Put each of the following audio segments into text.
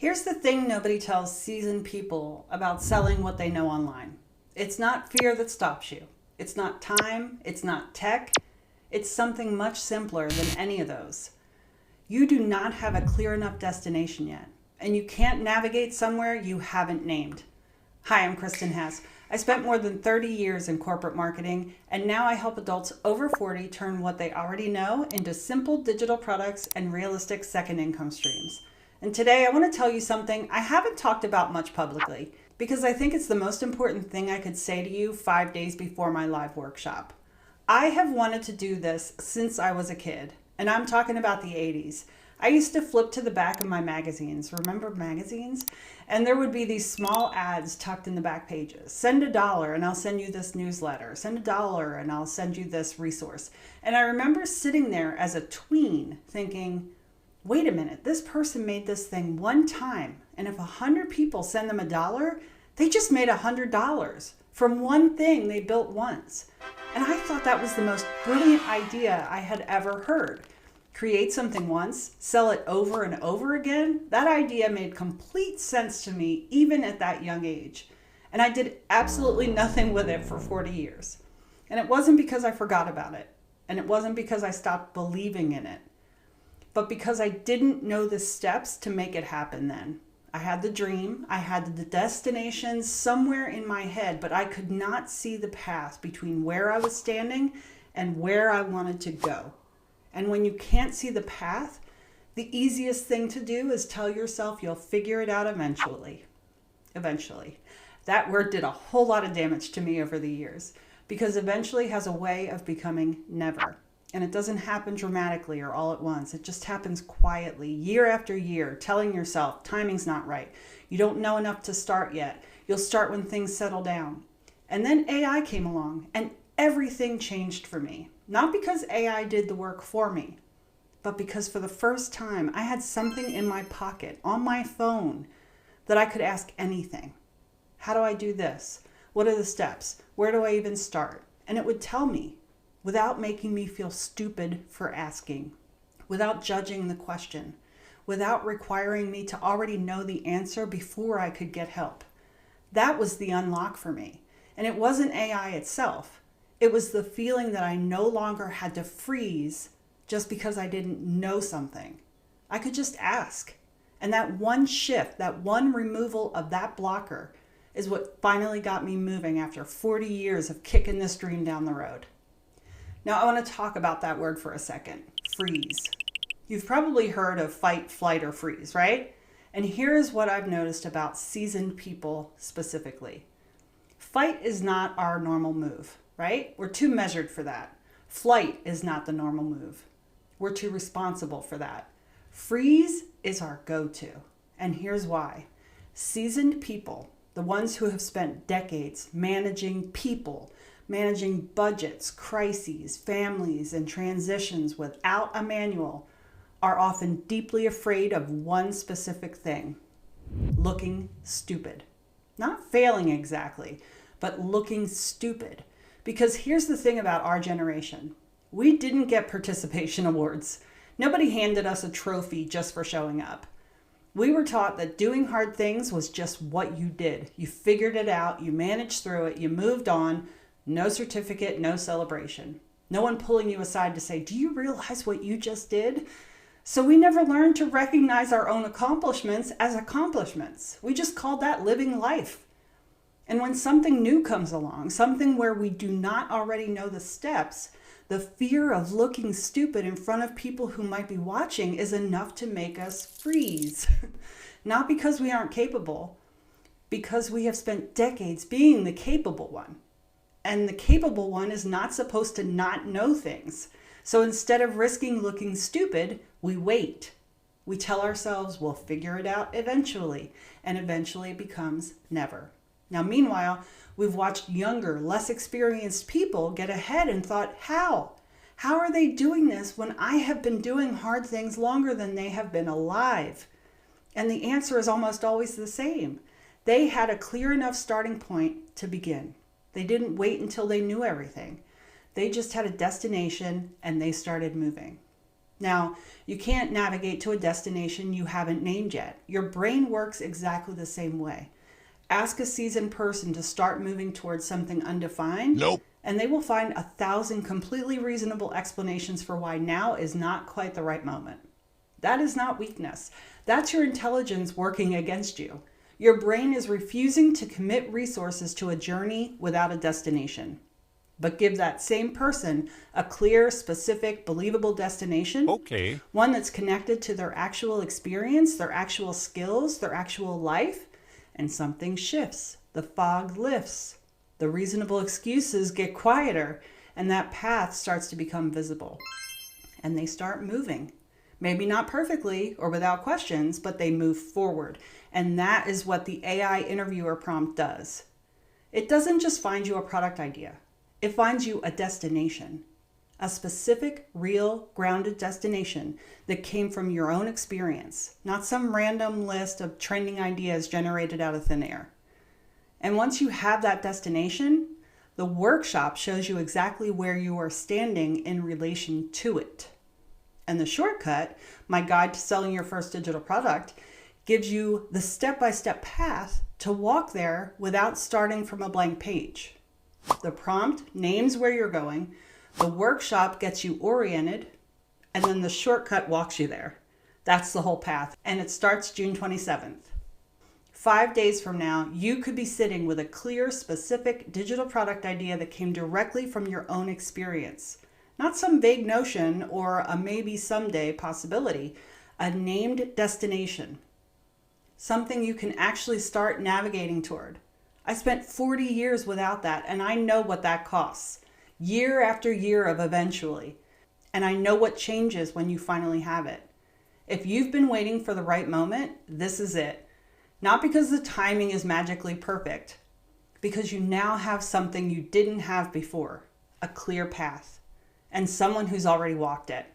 Here's the thing nobody tells seasoned people about selling what they know online. It's not fear that stops you. It's not time. It's not tech. It's something much simpler than any of those. You do not have a clear enough destination yet, and you can't navigate somewhere you haven't named. Hi, I'm Kristen Hess. I spent more than 30 years in corporate marketing, and now I help adults over 40 turn what they already know into simple digital products and realistic second income streams. And today I want to tell you something I haven't talked about much publicly because I think it's the most important thing I could say to you 5 days before my live workshop. I have wanted to do this since I was a kid, and I'm talking about the 80s. I used to flip to the back of my magazines. Remember magazines? And there would be these small ads tucked in the back pages. Send $1 and I'll send you this newsletter. Send $1 and I'll send you this resource. And I remember sitting there as a tween thinking, wait a minute, this person made this thing one time. And if 100 people send them $1, they just made $100 from one thing they built once. And I thought that was the most brilliant idea I had ever heard. Create something once, sell it over and over again. That idea made complete sense to me even at that young age. And I did absolutely nothing with it for 40 years. And it wasn't because I forgot about it. And it wasn't because I stopped believing in it. But because I didn't know the steps to make it happen then. I had the dream, I had the destination somewhere in my head, but I could not see the path between where I was standing and where I wanted to go. And when you can't see the path, the easiest thing to do is tell yourself you'll figure it out eventually. Eventually. That word did a whole lot of damage to me over the years because eventually has a way of becoming never. And it doesn't happen dramatically or all at once. It just happens quietly, year after year, telling yourself timing's not right. You don't know enough to start yet. You'll start when things settle down. And then AI came along and everything changed for me. Not because AI did the work for me, but because for the first time I had something in my pocket, on my phone, that I could ask anything. How do I do this? What are the steps? Where do I even start? And it would tell me, without making me feel stupid for asking, without judging the question, without requiring me to already know the answer before I could get help. That was the unlock for me. And it wasn't AI itself. It was the feeling that I no longer had to freeze just because I didn't know something. I could just ask. And that one shift, that one removal of that blocker is what finally got me moving after 40 years of kicking this dream down the road. Now, I want to talk about that word for a second, freeze. You've probably heard of fight, flight, or freeze, right? And here's what I've noticed about seasoned people specifically. Fight is not our normal move, right? We're too measured for that. Flight is not the normal move. We're too responsible for that. Freeze is our go-to. And here's why. Seasoned people, the ones who have spent decades managing people, managing budgets, crises, families, and transitions without a manual, are often deeply afraid of one specific thing: looking stupid. Not failing exactly, but looking stupid. Because here's the thing about our generation. We didn't get participation awards. Nobody handed us a trophy just for showing up. We were taught that doing hard things was just what you did. You figured it out, you managed through it, you moved on. No certificate, no celebration. No one pulling you aside to say, do you realize what you just did? So we never learned to recognize our own accomplishments as accomplishments. We just called that living life. And when something new comes along, something where we do not already know the steps, the fear of looking stupid in front of people who might be watching is enough to make us freeze. Not because we aren't capable, because we have spent decades being the capable one. And the capable one is not supposed to not know things. So instead of risking looking stupid, we wait. We tell ourselves we'll figure it out eventually, and eventually it becomes never. Now, meanwhile, we've watched younger, less experienced people get ahead and thought, how? How are they doing this when I have been doing hard things longer than they have been alive? And the answer is almost always the same. They had a clear enough starting point to begin. They didn't wait until they knew everything. They just had a destination and they started moving. Now, you can't navigate to a destination you haven't named yet. Your brain works exactly the same way. Ask a seasoned person to start moving towards something undefined, Nope. and they will find 1,000 completely reasonable explanations for why now is not quite the right moment. That is not weakness. That's your intelligence working against you. Your brain is refusing to commit resources to a journey without a destination. But give that same person a clear, specific, believable destination, Okay. one that's connected to their actual experience, their actual skills, their actual life, and something shifts. The fog lifts. The reasonable excuses get quieter, and that path starts to become visible. And they start moving. Maybe not perfectly or without questions, but they move forward. And that is what the AI interviewer prompt does. It doesn't just find you a product idea. It finds you a destination, a specific, real, grounded destination that came from your own experience, not some random list of trending ideas generated out of thin air. And once you have that destination, the workshop shows you exactly where you are standing in relation to it. And the shortcut, my guide to selling your first digital product, gives you the step-by-step path to walk there without starting from a blank page. The prompt names where you're going, the workshop gets you oriented, and then the shortcut walks you there. That's the whole path, and it starts June 27th. 5 days from now, you could be sitting with a clear, specific digital product idea that came directly from your own experience. Not some vague notion or a maybe someday possibility, a named destination. Something you can actually start navigating toward. I spent 40 years without that, and I know what that costs. Year after year of eventually. And I know what changes when you finally have it. If you've been waiting for the right moment, this is it. Not because the timing is magically perfect, because you now have something you didn't have before, a clear path, and someone who's already walked it.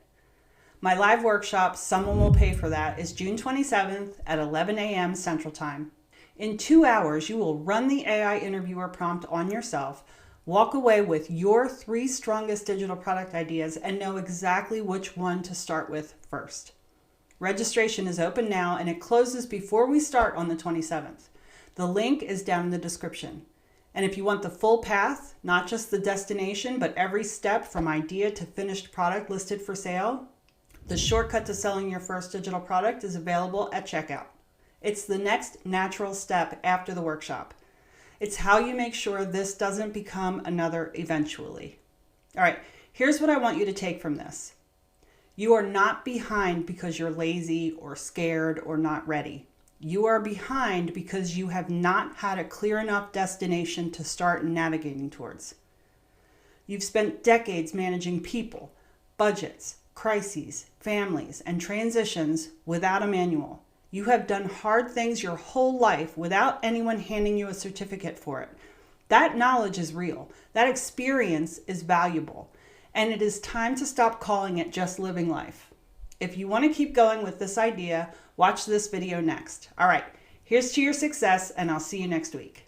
My live workshop, Someone Will Pay for That, is June 27th at 11 a.m. Central Time. In 2 hours, you will run the AI interviewer prompt on yourself, walk away with your 3 strongest digital product ideas, and know exactly which one to start with first. Registration is open now, and it closes before we start on the 27th. The link is down in the description. And if you want the full path, not just the destination, but every step from idea to finished product listed for sale, the shortcut to selling your first digital product is available at checkout. It's the next natural step after the workshop. It's how you make sure this doesn't become another eventually. All right, here's what I want you to take from this. You are not behind because you're lazy or scared or not ready. You are behind because you have not had a clear enough destination to start navigating towards. You've spent decades managing people, budgets, crises, families, and transitions without a manual. You have done hard things your whole life without anyone handing you a certificate for it. That knowledge is real. That experience is valuable. And it is time to stop calling it just living life. If you want to keep going with this idea, watch this video next. All right, here's to your success, and I'll see you next week.